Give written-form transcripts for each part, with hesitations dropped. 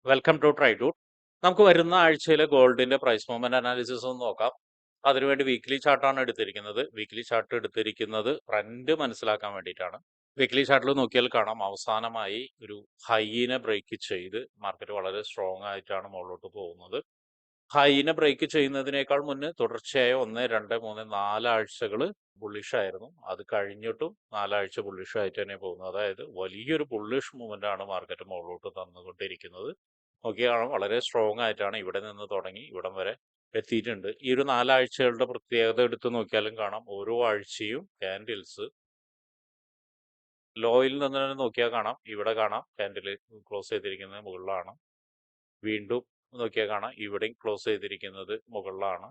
Welcome to ട്രൈഡൂട്ട്. നമുക്ക് വരുന്ന ആഴ്ചയിലെ ഗോൾഡിന്റെ പ്രൈസ് മൂവ്മെന്റ് അനാലിസിസ് ഒന്ന് നോക്കാം. അതിനുവേണ്ടി വീക്ക്ലി ചാർട്ടാണ് എടുത്തിരിക്കുന്നത്. വീക്ക്ലി ചാർട്ട് എടുത്തിരിക്കുന്നത് ട്രെൻഡ് മനസ്സിലാക്കാൻ വേണ്ടിയിട്ടാണ്. വീക്ക്ലി ചാർട്ടിൽ നോക്കിയാൽ കാണാം, അവസാനമായി ഒരു ഹൈനെ ബ്രേക്ക് ചെയ്ത് മാർക്കറ്റ് വളരെ സ്ട്രോങ് ആയിട്ടാണ് മുകളിലോട്ട് പോകുന്നത്. ഹൈനെ ബ്രേക്ക് ചെയ്യുന്നതിനേക്കാൾ മുന്നേ തുടർച്ചയായ 1, 2, 3, 4 ആഴ്ചകൾ ബുള്ളിഷ് ആയിരുന്നു. അത് കഴിഞ്ഞിട്ടും 4 ആഴ്ച ബുള്ളിഷ് ആയിട്ട് തന്നെ പോകുന്നു. അതായത് വലിയൊരു ബുള്ളിഷ് മൂവ്മെന്റ് ആണ് മാർക്കറ്റ് മുകളിലോട്ട് തന്നുകൊണ്ടിരിക്കുന്നത്. നോക്കിയാണ് വളരെ സ്ട്രോങ് ആയിട്ടാണ് ഇവിടെ നിന്ന് തുടങ്ങി ഇവിടം വരെ എത്തിയിട്ടുണ്ട്. ഈ ഒരു 4 ആഴ്ചകളുടെ പ്രത്യേകത എടുത്ത് നോക്കിയാലും കാണാം, ഓരോ ആഴ്ചയും ക്യാൻഡിൽസ് ലോയിൽ നിന്ന് തന്നെ നോക്കിയാൽ കാണാം, ഇവിടെ കാണാം ക്യാൻഡിൽ ക്ലോസ് ചെയ്തിരിക്കുന്നത് മുകളിലാണ്. വീണ്ടും നോക്കിയാൽ കാണാം, ഇവിടെയും ക്ലോസ് ചെയ്തിരിക്കുന്നത് മുകളിലാണ്.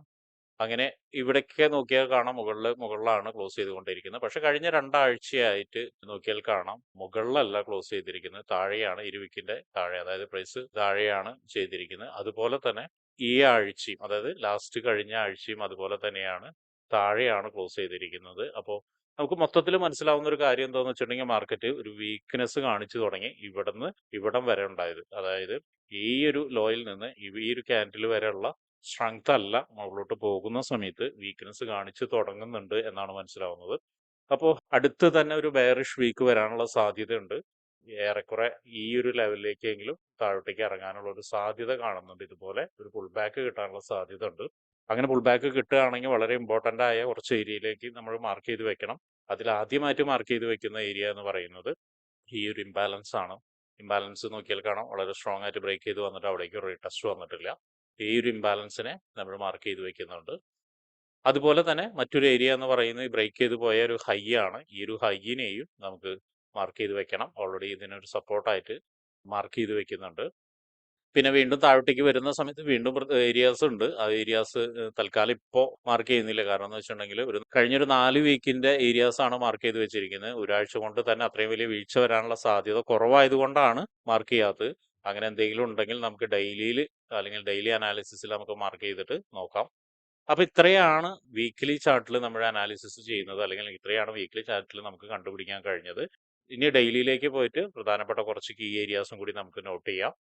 അങ്ങനെ ഇവിടേക്ക് നോക്കിയാൽ കാണാം, മുകളിലാണ് ക്ലോസ് ചെയ്തുകൊണ്ടിരിക്കുന്നത്. പക്ഷെ കഴിഞ്ഞ 2 ആഴ്ചയായിട്ട് നോക്കിയാൽ കാണാം, മുകളിലല്ല ക്ലോസ് ചെയ്തിരിക്കുന്നത്, താഴെയാണ്. ഇരുവിക്കിന്റെ താഴെ, അതായത് പ്രൈസ് താഴെയാണ് ചെയ്തിരിക്കുന്നത്. അതുപോലെ തന്നെ ഈ ആഴ്ചയും, അതായത് ലാസ്റ്റ് കഴിഞ്ഞ ആഴ്ചയും അതുപോലെ തന്നെയാണ്, താഴെയാണ് ക്ലോസ് ചെയ്തിരിക്കുന്നത്. അപ്പോൾ നമുക്ക് മൊത്തത്തിൽ മനസ്സിലാവുന്ന ഒരു കാര്യം എന്താണെന്ന് വെച്ചിട്ടുണ്ടെങ്കിൽ, മാർക്കറ്റ് ഒരു വീക്ക്നെസ് കാണിച്ചു തുടങ്ങി ഇവിടുന്ന് ഇവിടം വരെ ഉണ്ടായത്. അതായത് ഈ ഒരു ലോയിൽ നിന്ന് ഈ ഒരു ക്യാൻഡിൽ വരെയുള്ള സ്ട്രെങ്ത് അല്ല, മുകളിലോട്ട് പോകുന്ന സമയത്ത് വീക്ക്നെസ് കാണിച്ചു തുടങ്ങുന്നുണ്ട് എന്നാണ് മനസ്സിലാവുന്നത്. അപ്പോൾ അടുത്ത് തന്നെ ഒരു ബെയറിഷ് വീക്ക് വരാനുള്ള സാധ്യതയുണ്ട്. ഏറെക്കുറെ ഈ ഒരു ലെവലിലേക്കെങ്കിലും താഴോട്ടേക്ക് ഇറങ്ങാനുള്ള ഒരു സാധ്യത കാണുന്നുണ്ട്. ഇതുപോലെ ഒരു പുൾ ബാക്ക് കിട്ടാനുള്ള സാധ്യത ഉണ്ട്. അങ്ങനെ പുൾ ബാക്ക് കിട്ടുകയാണെങ്കിൽ വളരെ ഇമ്പോർട്ടൻ്റ് ആയ കുറച്ച് ഏരിയയിലേക്ക് നമ്മൾ മാർക്ക് ചെയ്ത് വെക്കണം. അതിൽ ആദ്യമായിട്ട് മാർക്ക് ചെയ്ത് വെക്കുന്ന ഏരിയ എന്ന് പറയുന്നത് ഈ ഒരു ഇംബാലൻസ് ആണ്. ഇംബാലൻസ് നോക്കിയാൽ കാണാം, വളരെ സ്ട്രോങ് ആയിട്ട് ബ്രേക്ക് ചെയ്ത് വന്നിട്ട് അവിടേക്ക് റീടെസ്റ്റ് വന്നിട്ടില്ല. ഈ ഒരു ഇംബാലൻസിനെ നമ്മൾ മാർക്ക് ചെയ്ത് വെക്കുന്നുണ്ട്. അതുപോലെ തന്നെ മറ്റൊരു ഏരിയ എന്ന് പറയുന്നത് ഈ ബ്രേക്ക് ചെയ്ത് പോയ ഒരു ഹൈ ആണ്. ഈ ഒരു ഹൈയിനെയും നമുക്ക് മാർക്ക് ചെയ്ത് വെക്കണം. ഓൾറെഡി ഇതിനൊരു സപ്പോർട്ടായിട്ട് മാർക്ക് ചെയ്ത് വെക്കുന്നുണ്ട്. പിന്നെ വീണ്ടും താഴോട്ടേക്ക് വരുന്ന സമയത്ത് വീണ്ടും ഏരിയാസ് ഉണ്ട്. ആ ഏരിയാസ് തൽക്കാലം ഇപ്പോൾ മാർക്ക് ചെയ്യുന്നില്ല. കാരണം എന്ന് വെച്ചിട്ടുണ്ടെങ്കിൽ കഴിഞ്ഞൊരു 4 വീക്കിന്റെ ഏരിയാസ് ആണ് മാർക്ക് ചെയ്ത് വെച്ചിരിക്കുന്നത്. ഒരാഴ്ച കൊണ്ട് തന്നെ അത്രയും വലിയ വീഴ്ച വരാനുള്ള സാധ്യത കുറവായതുകൊണ്ടാണ് മാർക്ക് ചെയ്യാത്തത്. അങ്ങനെ എന്തെങ്കിലും ഉണ്ടെങ്കിൽ നമുക്ക് ഡെയിലിയിൽ അല്ലെങ്കിൽ ഡെയിലി അനാലിസിസിൽ നമുക്ക് മാർക്ക് ചെയ്തിട്ട് നോക്കാം. അപ്പൊ ഇത്രയാണ് വീക്ക്ലി ചാർട്ടിൽ നമ്മൾ അനാലിസിസ് ചെയ്യുന്നത്, അല്ലെങ്കിൽ ഇത്രയാണ് വീക്ക്ലി ചാർട്ടിൽ നമുക്ക് കണ്ടുപിടിക്കാൻ കഴിഞ്ഞത്. ഇനി ഡെയിലിയിലേക്ക് പോയിട്ട് പ്രധാനപ്പെട്ട കുറച്ച് കീ ഏരിയാസും കൂടി നമുക്ക് നോട്ട് ചെയ്യാം.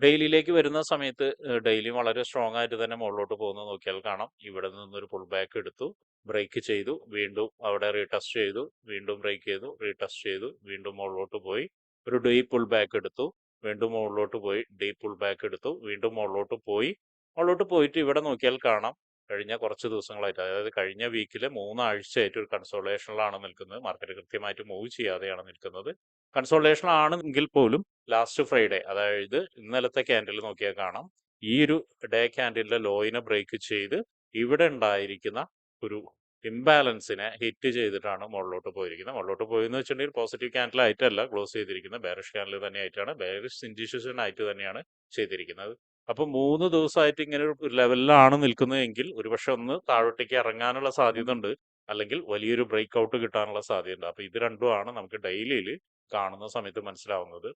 ഡെയിലിയിലേക്ക് വരുന്ന സമയത്ത് ഡെയിലി വളരെ സ്ട്രോങ് ആയിട്ട് തന്നെ മുകളിലോട്ട് പോകുന്നത് നോക്കിയാൽ കാണാം. ഇവിടെ നിന്നൊരു പുൾ ബാക്ക് എടുത്തു, ബ്രേക്ക് ചെയ്തു, വീണ്ടും അവിടെ റീടെസ്റ്റ് ചെയ്തു, വീണ്ടും ബ്രേക്ക് ചെയ്തു, റീടെസ്റ്റ് ചെയ്തു, വീണ്ടും മുകളിലോട്ട് പോയി, ഒരു ഡീപ്പ് പുൾ ബാക്ക് എടുത്തു, വീണ്ടും മുകളിലോട്ട് പോയി, ഡീപ്പ് പുൾ ബാക്ക് എടുത്തു, വീണ്ടും മുകളിലോട്ട് പോയിട്ട് ഇവിടെ നോക്കിയാൽ കാണാം, കഴിഞ്ഞ കുറച്ച് ദിവസങ്ങളായിട്ട്, അതായത് കഴിഞ്ഞ വീക്കിലെ 3 ആഴ്ചയായിട്ട് ഒരു കൺസോളേഷനിലാണ് നിൽക്കുന്നത്. മാർക്കറ്റ് കൃത്യമായിട്ട് മൂവ് ചെയ്യാതെയാണ് നിൽക്കുന്നത്. കൺസോളേഷൻ ആണെങ്കിൽ പോലും ലാസ്റ്റ് ഫ്രൈഡേ, അതായത് ഇന്നലത്തെ ക്യാൻഡിൽ നോക്കിയാൽ കാണാം, ഈ ഒരു ഡേ ക്യാൻഡിലിന്റെ ലോയിനെ ബ്രേക്ക് ചെയ്ത് ഇവിടെ ഉണ്ടായിരിക്കുന്ന ഒരു ഇംബാലൻസിനെ ഹിറ്റ് ചെയ്തിട്ടാണ് മുകളിലോട്ട് പോയിരിക്കുന്നത്. മുകളിലോട്ട് പോയെന്ന് വെച്ചിട്ടുണ്ടെങ്കിൽ പോസിറ്റീവ് ക്യാൻഡിൽ ആയിട്ടല്ല ക്ലോസ് ചെയ്തിരിക്കുന്നത്, ബെയറിഷ് ക്യാൻഡിൽ തന്നെയായിട്ടാണ്, ബെയറിഷ് ഇൻഡിസിഷൻ ആയിട്ട് തന്നെയാണ് ചെയ്തിരിക്കുന്നത്. അപ്പൊ 3 ദിവസമായിട്ട് ഇങ്ങനെ ഒരു ലെവലിലാണ് നിൽക്കുന്നതെങ്കിൽ ഒരുപക്ഷെ ഒന്ന് താഴോട്ടേക്ക് ഇറങ്ങാനുള്ള സാധ്യത ഉണ്ട്, അല്ലെങ്കിൽ വലിയൊരു ബ്രേക്ക് ഔട്ട് കിട്ടാനുള്ള സാധ്യതയുണ്ട്. അപ്പൊ ഇത് രണ്ടുമാണ് നമുക്ക് ഡെയിലിയിൽ കാണുന്ന സമയത്ത് മനസ്സിലാവുന്നത്.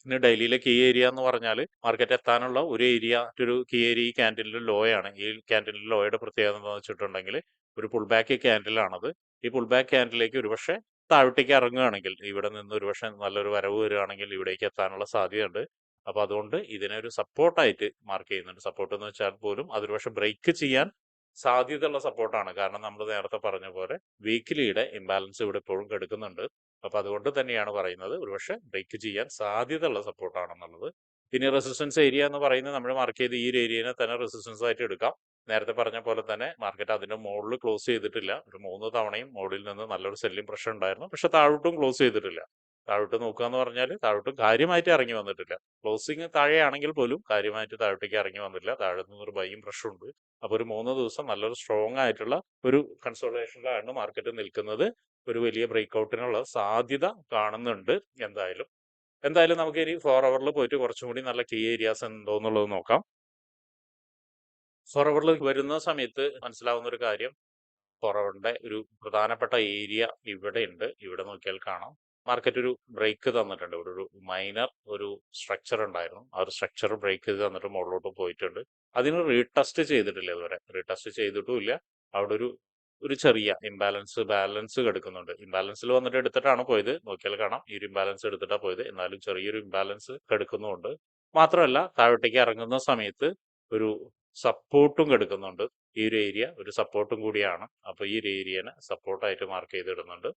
പിന്നെ ഡെയിലിയിലെ കീ ഏരിയ എന്ന് പറഞ്ഞാൽ, മാർക്കറ്റ് എത്താനുള്ള ഒരു ഏരിയ, ഒരു കീ ഏരിയ ഈ ക്യാൻഡിലിന്റെ ലോ ആണ്. ഈ ക്യാൻഡിലിന്റെ ലോയുടെ പ്രത്യേകത എന്താണെന്ന് വെച്ചിട്ടുണ്ടെങ്കിൽ ഒരു പുൾ ബാക്ക് ക്യാൻഡിലാണത്. ഈ പുൾ ബാക്ക് ക്യാൻഡിലേക്ക് ഒരുപക്ഷെ താഴോട്ടേക്ക് ഇറങ്ങുകയാണെങ്കിൽ, ഇവിടെ നിന്ന് ഒരുപക്ഷെ നല്ലൊരു വരവ് വരികയാണെങ്കിൽ ഇവിടേക്ക് എത്താനുള്ള സാധ്യതയുണ്ട്. അപ്പൊ അതുകൊണ്ട് ഇതിനെ ഒരു സപ്പോർട്ടായിട്ട് മാർക്ക് ചെയ്യുന്നുണ്ട്. സപ്പോർട്ട് എന്ന് വെച്ചാൽ പോലും അതൊരു പക്ഷെ ബ്രേക്ക് ചെയ്യാൻ സാധ്യതയുള്ള സപ്പോർട്ടാണ്. കാരണം നമ്മൾ നേരത്തെ പറഞ്ഞ പോലെ വീക്കിലിയുടെ ഇംബാലൻസ് ഇവിടെ ഇപ്പോഴും കെടുക്കുന്നുണ്ട്. അപ്പൊ അതുകൊണ്ട് തന്നെയാണ് പറയുന്നത് ഒരുപക്ഷെ ബ്രേക്ക് ചെയ്യാൻ സാധ്യതയുള്ള സപ്പോർട്ടാണെന്നുള്ളത്. പിന്നെ റെസിസ്റ്റൻസ് ഏരിയ എന്ന് പറയുന്നത് നമ്മൾ മാർക്ക് ചെയ്ത് ഈ ഒരു ഏരിയനെ തന്നെ റെസിസ്റ്റൻസ് ആയിട്ട് എടുക്കാം. നേരത്തെ പറഞ്ഞ പോലെ തന്നെ മാർക്കറ്റ് അതിന്റെ മുകളിൽ ക്ലോസ് ചെയ്തിട്ടില്ല. ഒരു 3 തവണയും മുകളിൽ നിന്ന് നല്ലൊരു സെല്ലിംഗ് പ്രഷർ ഉണ്ടായിരുന്നു. പക്ഷെ താഴോട്ടും ക്ലോസ് ചെയ്തിട്ടില്ല. താഴോട്ട് നോക്കുക എന്ന് പറഞ്ഞാൽ താഴോട്ട് കാര്യമായിട്ട് ഇറങ്ങി വന്നിട്ടില്ല. ക്ലോസിങ് താഴെയാണെങ്കിൽ പോലും കാര്യമായിട്ട് താഴോട്ടേക്ക് ഇറങ്ങി വന്നിട്ടില്ല. താഴെ നിന്നൊരു ബൈയും പ്രഷർ ഉണ്ട്. അപ്പൊ ഒരു 3 ദിവസം നല്ലൊരു സ്ട്രോങ് ആയിട്ടുള്ള ഒരു കൺസോൾട്ടേഷനിലാണ് മാർക്കറ്റ് നിൽക്കുന്നത്. ഒരു വലിയ ബ്രേക്ക് ഔട്ടിനുള്ള സാധ്യത കാണുന്നുണ്ട്. എന്തായാലും നമുക്ക് ഇനി 4 അവറിൽ പോയിട്ട് കുറച്ചും കൂടി നല്ല കീ ഏരിയാസ് ഉണ്ടോ എന്നുള്ളത് നോക്കാം. 4 അവറിൽ വരുന്ന സമയത്ത് മനസ്സിലാവുന്ന ഒരു കാര്യം, 4 അവറിന്റെ ഒരു പ്രധാനപ്പെട്ട ഏരിയ ഇവിടെ ഉണ്ട്. ഇവിടെ നോക്കിയാൽ കാണാം, മാർക്കറ്റ് ഒരു ബ്രേക്ക് തന്നിട്ടുണ്ട്. ഒരു മൈനർ ഒരു സ്ട്രക്ചർ ഉണ്ടായിരുന്നു. ആ ഒരു സ്ട്രക്ചർ ബ്രേക്ക് ചെയ്ത് തന്നിട്ട് മുകളിലോട്ട് പോയിട്ടുണ്ട്. അതിന് റീടെസ്റ്റ് ചെയ്തിട്ടില്ല, ഇതുവരെ റീടെസ്റ്റ് ചെയ്തിട്ടും ഇല്ല. അവിടെ ഒരു ഒരു ചെറിയ ബാലൻസ് കിടക്കുന്നുണ്ട്. ഇംബാലൻസിൽ വന്നിട്ട് എടുത്തിട്ടാണ് പോയത്. നോക്കിയാൽ കാണാം ഈ ഒരു ഇംബാലൻസ് എടുത്തിട്ടാണ് പോയത്. എന്നാലും ചെറിയൊരു ഇംബാലൻസ് കിടക്കുന്നുണ്ട്. മാത്രമല്ല താഴോട്ടേക്ക് ഇറങ്ങുന്ന സമയത്ത് ഒരു സപ്പോർട്ടും കിടക്കുന്നുണ്ട്. ഈ ഒരു ഏരിയ ഒരു സപ്പോർട്ടും കൂടിയാണ്. അപ്പോൾ ഈ ഒരു ഏരിയനെ സപ്പോർട്ടായിട്ട് മാർക്ക് ചെയ്തിടുന്നുണ്ട്.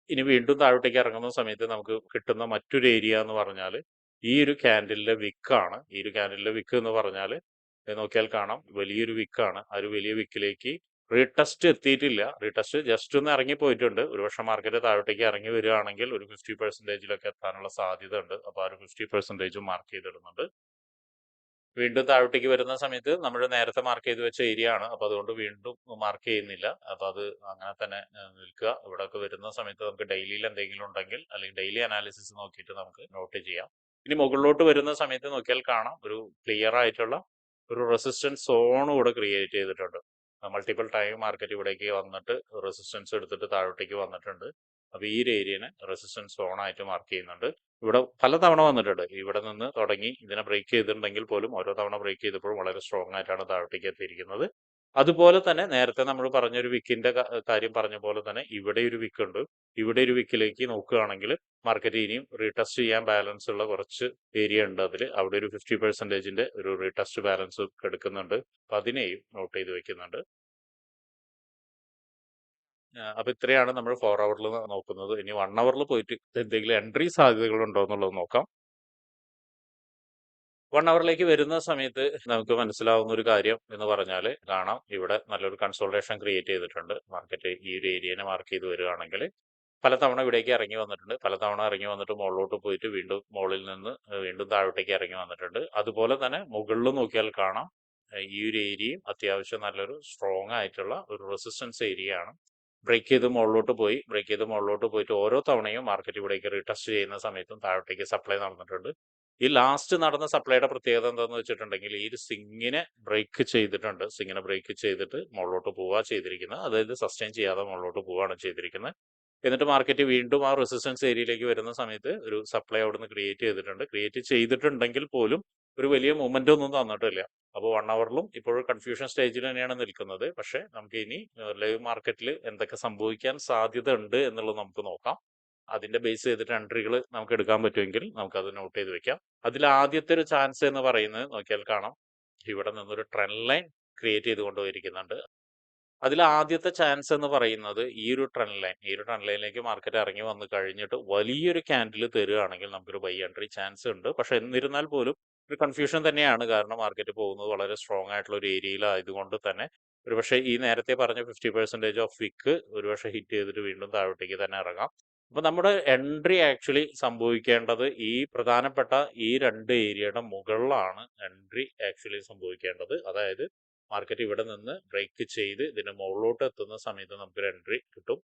ഇനി വീണ്ടും താഴോട്ടേക്ക് ഇറങ്ങുന്ന സമയത്ത് നമുക്ക് കിട്ടുന്ന മറ്റൊരു ഏരിയ എന്ന് പറഞ്ഞാൽ ഈ ഒരു ക്യാൻഡിലിന്റെ വിക്കാണ്. ഈ ഒരു ക്യാൻഡിലിന്റെ വിക്ക് എന്ന് പറഞ്ഞാൽ നോക്കിയാൽ കാണാം വലിയൊരു വിക്കാണ്. ആ ഒരു വലിയ വിക്കിലേക്ക് റീടെസ്റ്റ് എത്തിയിട്ടില്ല. റീടെസ്റ്റ് ജസ്റ്റ് ഒന്ന് ഇറങ്ങി പോയിട്ടുണ്ട്. ഒരുപക്ഷെ മാർക്കറ്റ് താഴോട്ടേക്ക് ഇറങ്ങി വരികയാണെങ്കിൽ ഒരു 50%-ലൊക്കെ എത്താനുള്ള സാധ്യത ഉണ്ട്. അപ്പോൾ ആ ഒരു 50% മാർക്ക് ചെയ്തിടുന്നുണ്ട്. വീണ്ടും താഴോട്ടേക്ക് വരുന്ന സമയത്ത് നമ്മൾ നേരത്തെ മാർക്ക് ചെയ്ത് വെച്ച ഏരിയ ആണ്. അപ്പോൾ അതുകൊണ്ട് വീണ്ടും മാർക്ക് ചെയ്യുന്നില്ല. അപ്പോൾ അത് അങ്ങനെ തന്നെ നിൽക്കുക. ഇവിടെയൊക്കെ വരുന്ന സമയത്ത് നമുക്ക് ഡെയിലിയിൽ എന്തെങ്കിലും ഉണ്ടെങ്കിൽ അല്ലെങ്കിൽ ഡെയിലി അനാലിസിസ് നോക്കിയിട്ട് നമുക്ക് നോട്ട് ചെയ്യാം. ഇനി മുകളിലോട്ട് വരുന്ന സമയത്ത് നോക്കിയാൽ കാണാം ഒരു ക്ലിയർ ആയിട്ടുള്ള ഒരു റെസിസ്റ്റൻസ് സോൺ ഇവിടെ ക്രിയേറ്റ് ചെയ്തിട്ടുണ്ട്. മൾട്ടിപ്പിൾ ടൈം മാർക്കറ്റ് ഇവിടേക്ക് വന്നിട്ട് റെസിസ്റ്റൻസ് എടുത്തിട്ട് താഴോട്ടേക്ക് വന്നിട്ടുണ്ട്. അപ്പോൾ ഈ ഒരു ഏരിയനെ റെസിസ്റ്റൻസ് സോൺ ആയിട്ട് മാർക്ക് ചെയ്യുന്നുണ്ട്. ഇവിടെ പലതവണ വന്നിട്ടുണ്ട്. ഇവിടെ നിന്ന് തുടങ്ങി ഇതിനെ ബ്രേക്ക് ചെയ്തിട്ടുണ്ടെങ്കിൽ പോലും ഓരോ തവണ ബ്രേക്ക് ചെയ്തപ്പോഴും വളരെ സ്ട്രോങ് ആയിട്ടാണ് താഴോട്ടേക്ക് എത്തിയിരിക്കുന്നത്. അതുപോലെ തന്നെ നേരത്തെ നമ്മൾ പറഞ്ഞൊരു വിക്കിന്റെ കാര്യം പറഞ്ഞ പോലെ തന്നെ ഇവിടെ ഒരു വിക്ക് ഉണ്ട്. ഇവിടെ ഒരു വിക്കിലേക്ക് നോക്കുകയാണെങ്കിൽ മാർക്കറ്റ് ഇനിയും റീടെസ്റ്റ് ചെയ്യാൻ ബാലൻസ് ഉള്ള കുറച്ച് ഏരിയ ഉണ്ട്. അവിടെ ഒരു 50%-ന്റെ ഒരു റീടെസ്റ്റ് ബാലൻസ് എടുക്കുന്നുണ്ട്. അപ്പൊ അതിനെയും നോട്ട് ചെയ്ത് വെക്കുന്നുണ്ട്. അപ്പൊ ഇത്രയാണ് നമ്മൾ 4 ഹവറിൽ നോക്കുന്നത്. ഇനി 1 ഹവറിൽ പോയിട്ട് എന്തെങ്കിലും എൻട്രി സാധ്യതകൾ ഉണ്ടോ എന്നുള്ളത് നോക്കാം. 1 ഹവറിലേക്ക് വരുന്ന സമയത്ത് നമുക്ക് മനസ്സിലാവുന്ന ഒരു കാര്യം എന്ന് പറഞ്ഞാൽ കാണാം ഇവിടെ നല്ലൊരു കൺസോൾട്ടേഷൻ ക്രിയേറ്റ് ചെയ്തിട്ടുണ്ട്. മാർക്കറ്റ് ഈ ഒരു ഏരിയനെ മാർക്ക് ചെയ്ത് വരികയാണെങ്കിൽ പലതവണ ഇവിടേക്ക് ഇറങ്ങി വന്നിട്ടുണ്ട്. പലതവണ ഇറങ്ങി വന്നിട്ട് മുകളിലോട്ട് പോയിട്ട് വീണ്ടും മുകളിൽ നിന്ന് വീണ്ടും താഴോട്ടേക്ക് ഇറങ്ങി വന്നിട്ടുണ്ട്. അതുപോലെ തന്നെ മുകളിൽ നോക്കിയാൽ കാണാം ഈ ഒരു ഏരിയയും അത്യാവശ്യം നല്ലൊരു സ്ട്രോങ് ആയിട്ടുള്ള ഒരു റെസിസ്റ്റൻസ് ഏരിയ ആണ്. ബ്രേക്ക് ചെയ്ത് മുകളിലോട്ട് പോയിട്ട് ഓരോ തവണയും മാർക്കറ്റ് ഇവിടേക്ക് റീടെസ്റ്റ് ചെയ്യുന്ന സമയത്തും താഴോട്ടേക്ക് സപ്ലൈ നടന്നിട്ടുണ്ട്. ഈ ലാസ്റ്റ് നടന്ന സപ്ലൈയുടെ പ്രത്യേകത എന്താണെന്ന് വെച്ചിട്ടുണ്ടെങ്കിൽ ഈ ഒരു സിങ്ങിനെ ബ്രേക്ക് ചെയ്തിട്ടുണ്ട്. സിങ്ങിനെ ബ്രേക്ക് ചെയ്തിട്ട് മുകളിലോട്ട് പോവുക ചെയ്തിരിക്കുന്നത്. അതായത് സസ്റ്റെയിൻ ചെയ്യാതെ മുകളിലോട്ട് പോവുകയാണ് ചെയ്തിരിക്കുന്നത്. എന്നിട്ട് മാർക്കറ്റ് വീണ്ടും ആ റെസിസ്റ്റൻസ് ഏരിയയിലേക്ക് വരുന്ന സമയത്ത് ഒരു സപ്ലൈ അവിടുന്ന് ക്രിയേറ്റ് ചെയ്തിട്ടുണ്ടെങ്കിൽ പോലും ഒരു വലിയ മൂവ്മെന്റ് ഒന്നും തന്നിട്ടില്ല. അപ്പോൾ 1 ഹവറിലും ഇപ്പോഴും കൺഫ്യൂഷൻ സ്റ്റേജിൽ തന്നെയാണ് നിൽക്കുന്നത്. പക്ഷെ നമുക്ക് ഇനി ലൈവ് മാർക്കറ്റിൽ എന്തൊക്കെ സംഭവിക്കാൻ സാധ്യത ഉണ്ട് എന്നുള്ളത് നമുക്ക് നോക്കാം. അതിന്റെ ബേസ് ചെയ്തിട്ട് എൻട്രികൾ നമുക്ക് എടുക്കാൻ പറ്റുമെങ്കിൽ നമുക്കത് നോട്ട് ചെയ്ത് വെക്കാം. അതിൽ ആദ്യത്തെ ഒരു ചാൻസ് എന്ന് പറയുന്നത് നോക്കിയാൽ കാണാം ഇവിടെ നിന്നൊരു ട്രെൻഡ് ലൈൻ ക്രിയേറ്റ് ചെയ്തുകൊണ്ടിരിക്കുന്നുണ്ട്. അതിൽ ആദ്യത്തെ ചാൻസ് എന്ന് പറയുന്നത് ഈ ഒരു ട്രെൻഡ് ലൈനിലേക്ക് മാർക്കറ്റ് ഇറങ്ങി വന്നു കഴിഞ്ഞിട്ട് വലിയൊരു ക്യാൻഡിൽ തരികയാണെങ്കിൽ നമുക്കൊരു ബൈ എൻട്രി ചാൻസ് ഉണ്ട്. പക്ഷെ എന്നിരുന്നാൽ പോലും ഒരു കൺഫ്യൂഷൻ തന്നെയാണ്. കാരണം മാർക്കറ്റ് പോകുന്നത് വളരെ സ്ട്രോങ് ആയിട്ടുള്ള ഒരു ഏരിയയിലായതുകൊണ്ട് തന്നെ ഒരുപക്ഷെ ഈ നേരത്തെ പറഞ്ഞ 50% ഓഫ് വിക്ക് ഒരുപക്ഷെ ഹിറ്റ് ചെയ്തിട്ട് വീണ്ടും താഴോട്ടേക്ക് തന്നെ ഇറങ്ങാം. അപ്പൊ നമ്മുടെ എൻട്രി ആക്ച്വലി സംഭവിക്കേണ്ടത് ഈ പ്രധാനപ്പെട്ട ഈ 2 ഏരിയയുടെ മുകളിലാണ് എൻട്രി ആക്ച്വലി സംഭവിക്കേണ്ടത്. അതായത് മാർക്കറ്റ് ഇവിടെ നിന്ന് ബ്രേക്ക് ചെയ്ത് ഇതിന്റെ മുകളിലോട്ട് എത്തുന്ന സമയത്ത് നമുക്കൊരു എൻട്രി കിട്ടും.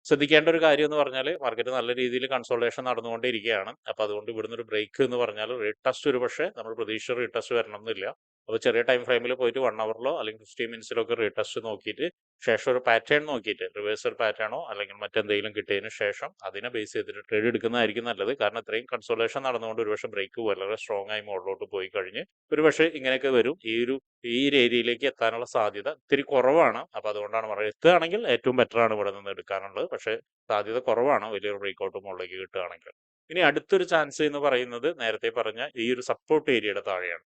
ശ്രദ്ധിക്കേണ്ട ഒരു കാര്യം എന്ന് പറഞ്ഞാൽ മാർക്കറ്റ് നല്ല രീതിയിൽ കൺസോൾട്ടേഷൻ നടന്നുകൊണ്ടിരിക്കുകയാണ്. അപ്പൊ അതുകൊണ്ട് ഇവിടുന്ന് ഒരു ബ്രേക്ക് എന്ന് പറഞ്ഞാൽ റീടെസ്റ്റ് ഒരു പക്ഷേ നമ്മൾ പ്രതീക്ഷിച്ച റീടെസ്റ്റ് വരണം എന്നില്ല. അപ്പോൾ ചെറിയ ടൈം ഫ്രെയിമിൽ പോയിട്ട് 1 ഹവറിലോ അല്ലെങ്കിൽ 15 മിനിറ്റ്സിലോ ഒക്കെ റീടെസ്റ്റ് നോക്കിയിട്ട് ശേഷം ഒരു പാറ്റേൺ നോക്കിയിട്ട് റിവേഴ്സൽ പാറ്റേണോ അല്ലെങ്കിൽ മറ്റെന്തെങ്കിലും കിട്ടിയതിന് ശേഷം അതിനെ ബേസ് ചെയ്തിട്ട് ട്രേഡ് എടുക്കുന്നതായിരിക്കും നല്ലത്. കാരണം ഇത്രയും കൺസോൾട്ടേഷൻ നടന്നുകൊണ്ട് ഒരുപക്ഷെ ബ്രേക്ക് വളരെ സ്ട്രോങ് ആയി മുകളിലോട്ട് പോയി കഴിഞ്ഞ് ഒരുപക്ഷെ ഇങ്ങനെയൊക്കെ വരും. ഈ ഒരു ഏരിയയിലേക്ക് എത്താനുള്ള സാധ്യത ഇത്തിരി കുറവാണ്. അപ്പൊ അതുകൊണ്ടാണ് പറയുന്നത് എത്തുകയാണെങ്കിൽ ഏറ്റവും ബെറ്റർ ആണ് ഇവിടെ നിന്ന് എടുക്കാനുള്ളത്. പക്ഷെ സാധ്യത കുറവാണ് വലിയൊരു ബ്രേക്ക്ഔട്ട് മുകളിലേക്ക് കിട്ടുകയാണെങ്കിൽ. ഇനി അടുത്തൊരു ചാൻസ് എന്ന് പറയുന്നത് നേരത്തെ പറഞ്ഞ ഈ ഒരു സപ്പോർട്ട് ഏരിയയുടെ താഴെയാണ്.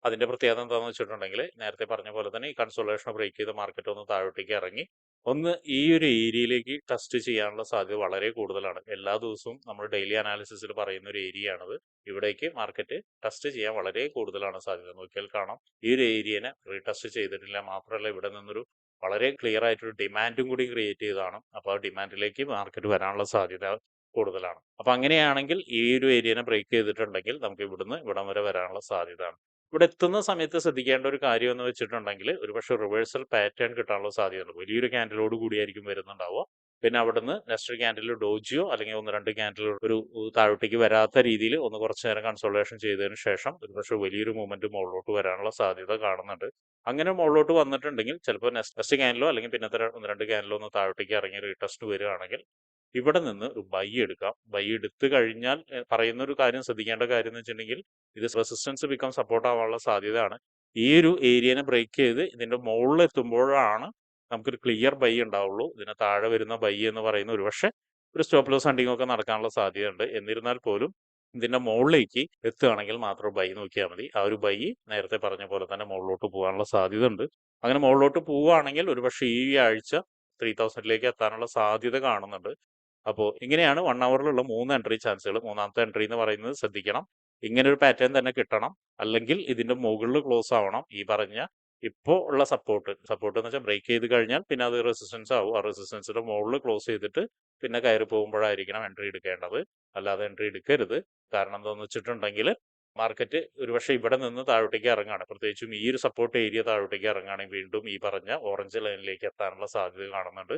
അതിന്റെ പ്രത്യേകത എന്താണെന്ന് വെച്ചിട്ടുണ്ടെങ്കിൽ നേരത്തെ പറഞ്ഞ പോലെ തന്നെ ഈ കൺസോൾട്ടേഷൻ ബ്രേക്ക് ചെയ്ത് മാർക്കറ്റ് ഒന്ന് താഴോട്ടേക്ക് ഇറങ്ങി ഒന്ന് ഈ ഒരു ഏരിയയിലേക്ക് ടെസ്റ്റ് ചെയ്യാനുള്ള സാധ്യത വളരെ കൂടുതലാണ്. എല്ലാ ദിവസവും നമ്മൾ ഡെയിലി അനാലിസിസിൽ പറയുന്ന ഒരു ഏരിയ ആണത്. ഇവിടേക്ക് മാർക്കറ്റ് ടെസ്റ്റ് ചെയ്യാൻ വളരെ കൂടുതലാണ് സാധ്യത. നോക്കിയാൽ കാണാം ഈ ഒരു ഏരിയനെ റീടെസ്റ്റ് ചെയ്തിട്ടില്ല. മാത്രമല്ല ഇവിടെ നിന്നൊരു വളരെ ക്ലിയർ ആയിട്ടൊരു ഡിമാൻഡും കൂടി ക്രിയേറ്റ് ചെയ്തതാണ്. അപ്പോൾ ആ ഡിമാൻഡിലേക്ക് മാർക്കറ്റ് വരാനുള്ള സാധ്യത കൂടുതലാണ്. അപ്പൊ അങ്ങനെയാണെങ്കിൽ ഈ ഒരു ഏരിയനെ ബ്രേക്ക് ചെയ്തിട്ടുണ്ടെങ്കിൽ നമുക്ക് ഇവിടുന്ന് ഇവിടം വരെ വരാനുള്ള സാധ്യതയാണ്. ഇവിടെ എത്തുന്ന സമയത്ത് ശ്രദ്ധിക്കേണ്ട ഒരു കാര്യം എന്ന് വെച്ചിട്ടുണ്ടെങ്കിൽ ഒരുപക്ഷെ റിവേഴ്സൽ പാറ്റേൺ കിട്ടാനുള്ള സാധ്യതയുണ്ട്. വലിയൊരു ക്യാൻഡിലോട് കൂടിയായിരിക്കും വരുന്നുണ്ടാവുക. പിന്നെ അവിടുന്ന് നെക്സ്റ്റ് ക്യാൻഡിൽ ഡോജിയോ അല്ലെങ്കിൽ 1-2 ക്യാൻഡിൽ ഒരു താഴോട്ടേക്ക് വരാത്ത രീതിയിൽ ഒന്ന് കുറച്ച് നേരം കൺസോൾട്ടേഷൻ ചെയ്തതിന് ശേഷം ഒരുപക്ഷെ വലിയൊരു മൂവ്മെന്റ് മുകളിലോട്ട് വരാനുള്ള സാധ്യത കാണുന്നുണ്ട്. അങ്ങനെ മുകളിലോട്ട് വന്നിട്ടുണ്ടെങ്കിൽ ചിലപ്പോൾ നെക്സ്റ്റ് ക്യാൻഡിലോ അല്ലെങ്കിൽ പിന്നത്തെ 1-2 ക്യാൻഡിലോ ഒന്ന് താഴോട്ടേക്ക് ഇറങ്ങി റീടെസ്റ്റ് വരികയാണെങ്കിൽ ഇവിടെ നിന്ന് ഒരു ബൈ എടുക്കാം. ബൈ എടുത്തു കഴിഞ്ഞാൽ പറയുന്ന ഒരു കാര്യം ശ്രദ്ധിക്കേണ്ട കാര്യം എന്ന് വെച്ചിട്ടുണ്ടെങ്കിൽ ഇത് റെസിസ്റ്റൻസ് ബിക്കം സപ്പോർട്ട് ആവാനുള്ള സാധ്യതയാണ്. ഈ ഒരു ഏരിയനെ ബ്രേക്ക് ചെയ്ത് ഇതിന്റെ മുകളിൽ എത്തുമ്പോഴാണ് നമുക്കൊരു ക്ലിയർ ബൈ ഉണ്ടാവുള്ളൂ. ഇതിന് താഴെ വരുന്ന ബൈ എന്ന് പറയുന്ന ഒരുപക്ഷെ ഒരു സ്റ്റോപ്പ് ലോസ് ഹണ്ടിങ് ഒക്കെ നടക്കാനുള്ള സാധ്യതയുണ്ട്. എന്നിരുന്നാൽ പോലും ഇതിന്റെ മുകളിലേക്ക് എത്തുകയാണെങ്കിൽ മാത്രം ബൈ നോക്കിയാൽ മതി. ആ ഒരു ബൈ നേരത്തെ പറഞ്ഞ പോലെ തന്നെ മുകളിലോട്ട് പോകാനുള്ള സാധ്യത ഉണ്ട്. അങ്ങനെ മുകളിലോട്ട് പോവുകയാണെങ്കിൽ ഒരുപക്ഷെ ഈ ആഴ്ച 3000 എത്താനുള്ള സാധ്യത കാണുന്നുണ്ട്. അപ്പോൾ ഇങ്ങനെയാണ് 1 അവറിലുള്ള 3 എൻട്രി ചാൻസുകൾ. മൂന്നാമത്തെ എൻട്രി എന്ന് പറയുന്നത് ശ്രദ്ധിക്കണം, ഇങ്ങനെ ഒരു പാറ്റേൺ തന്നെ കിട്ടണം, അല്ലെങ്കിൽ ഇതിന്റെ മുകളിൽ ക്ലോസ് ആവണം. ഈ പറഞ്ഞ ഇപ്പോൾ ഉള്ള സപ്പോർട്ട് എന്ന് വെച്ചാൽ ബ്രേക്ക് ചെയ്ത് കഴിഞ്ഞാൽ പിന്നെ അത് റെസിസ്റ്റൻസ് ആവും. ആ റെസിസ്റ്റൻസിന്റെ മുകളിൽ ക്ലോസ് ചെയ്തിട്ട് പിന്നെ കയറി പോകുമ്പോഴായിരിക്കണം എൻട്രി എടുക്കേണ്ടത്, അല്ലാതെ എൻട്രി എടുക്കരുത്. കാരണം എന്താണെന്ന് വെച്ചിട്ടുണ്ടെങ്കിൽ മാർക്കറ്റ് ഒരുപക്ഷെ ഇവിടെ നിന്ന് താഴോട്ടേക്ക് ഇറങ്ങാണ്, പ്രത്യേകിച്ചും ഈ ഒരു സപ്പോർട്ട് ഏരിയ താഴോട്ടേക്ക് ഇറങ്ങുകയാണെങ്കിൽ വീണ്ടും ഈ പറഞ്ഞ ഓറഞ്ച് ലൈനിലേക്ക് എത്താനുള്ള സാധ്യത കാണുന്നുണ്ട്.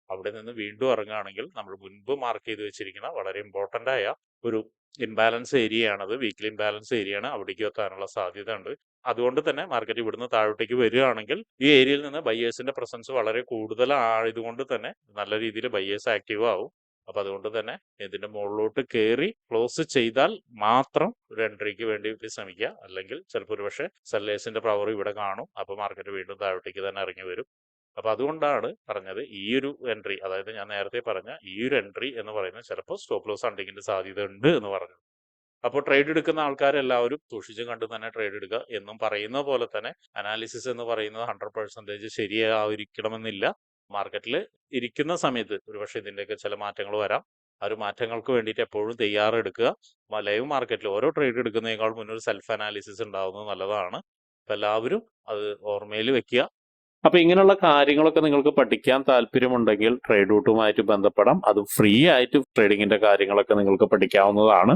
അവിടെ നിന്ന് വീണ്ടും ഇറങ്ങുകയാണെങ്കിൽ നമ്മൾ മുൻപ് മാർക്ക് ചെയ്ത് വെച്ചിരിക്കുന്ന വളരെ ഇമ്പോർട്ടൻ്റ് ആയ ഒരു ഇൻബാലൻസ് ഏരിയയാണത്, വീക്ക്ലി ഇൻബാലൻസ് ഏരിയയാണ്, അവിടേക്ക് എത്താനുള്ള സാധ്യത ഉണ്ട്. അതുകൊണ്ട് തന്നെ മാർക്കറ്റ് ഇവിടുന്ന് താഴോട്ടേക്ക് വരികയാണെങ്കിൽ ഈ ഏരിയയിൽ നിന്ന് ബയ്യേഴ്സിന്റെ പ്രസൻസ് വളരെ കൂടുതലായതുകൊണ്ട് തന്നെ നല്ല രീതിയിൽ ബയ്യേഴ്സ് ആക്റ്റീവ് ആവും. അപ്പൊ അതുകൊണ്ട് തന്നെ ഇതിന്റെ മുകളിലോട്ട് കയറി ക്ലോസ് ചെയ്താൽ മാത്രം ഒരു എൻട്രിക്ക് വേണ്ടി ശ്രമിക്കുക, അല്ലെങ്കിൽ ചിലപ്പോൾ ഒരു പക്ഷേ സെല്ലേഴ്സിന്റെ പവർ ഇവിടെ കാണും, അപ്പൊ മാർക്കറ്റ് വീണ്ടും താഴോട്ടേക്ക് തന്നെ ഇറങ്ങി വരും. അപ്പൊ അതുകൊണ്ടാണ് പറഞ്ഞത് ഈ ഒരു എൻട്രി, അതായത് ഞാൻ നേരത്തെ പറഞ്ഞ ഈ ഒരു എൻട്രി എന്ന് പറയുന്നത് ചിലപ്പോൾ സ്റ്റോപ്പ് ലോസ് ഹണ്ടിങ്ങിന്റെ സാധ്യത ഉണ്ട് എന്ന് പറഞ്ഞു. അപ്പോൾ ട്രേഡ് എടുക്കുന്ന ആൾക്കാരെല്ലാവരും സൂക്ഷിച്ചും കണ്ട് തന്നെ ട്രേഡ് എടുക്കുക. എന്നും പറയുന്ന പോലെ തന്നെ അനാലിസിസ് എന്ന് പറയുന്നത് 100% ശരിയായിരിക്കണമെന്നില്ല. മാർക്കറ്റിൽ ഇരിക്കുന്ന സമയത്ത് ഒരുപക്ഷെ ഇതിൻ്റെയൊക്കെ ചില മാറ്റങ്ങൾ വരാം. ആ ഒരു മാറ്റങ്ങൾക്ക് വേണ്ടിയിട്ട് എപ്പോഴും തയ്യാറെടുക്കുക. ലൈവ് മാർക്കറ്റിൽ ഓരോ ട്രേഡ് എടുക്കുന്നതിനേക്കാൾ മുന്നേ ഒരു സെൽഫ് അനാലിസിസ് ഉണ്ടാവുന്നത് നല്ലതാണ്. അപ്പം എല്ലാവരും അത് ഓർമ്മയിൽ വെക്കുക. അപ്പൊ ഇങ്ങനെയുള്ള കാര്യങ്ങളൊക്കെ നിങ്ങൾക്ക് പഠിക്കാൻ താല്പര്യമുണ്ടെങ്കിൽ ട്രേഡ് റൂട്ടുമായിട്ട് ബന്ധപ്പെടാം. അത് ഫ്രീ ആയിട്ട് ട്രേഡിങ്ങിന്റെ കാര്യങ്ങളൊക്കെ നിങ്ങൾക്ക് പഠിക്കാവുന്നതാണ്.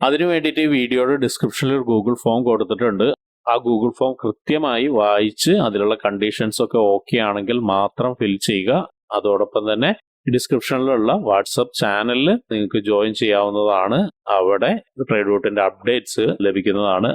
അതിനു വേണ്ടിയിട്ട് ഈ വീഡിയോയുടെ ഡിസ്ക്രിപ്ഷനിൽ ഒരു ഗൂഗിൾ ഫോം കൊടുത്തിട്ടുണ്ട്. ആ ഗൂഗിൾ ഫോം കൃത്യമായി വായിച്ച് അതിലുള്ള കണ്ടീഷൻസ് ഒക്കെ ഓക്കെ ആണെങ്കിൽ മാത്രം ഫിൽ ചെയ്യുക. അതോടൊപ്പം തന്നെ ഡിസ്ക്രിപ്ഷനിലുള്ള വാട്സപ്പ് ചാനലിൽ നിങ്ങൾക്ക് ജോയിൻ ചെയ്യാവുന്നതാണ്. അവിടെ ട്രേഡ് റൂട്ടിന്റെ അപ്ഡേറ്റ്സ് ലഭിക്കുന്നതാണ്.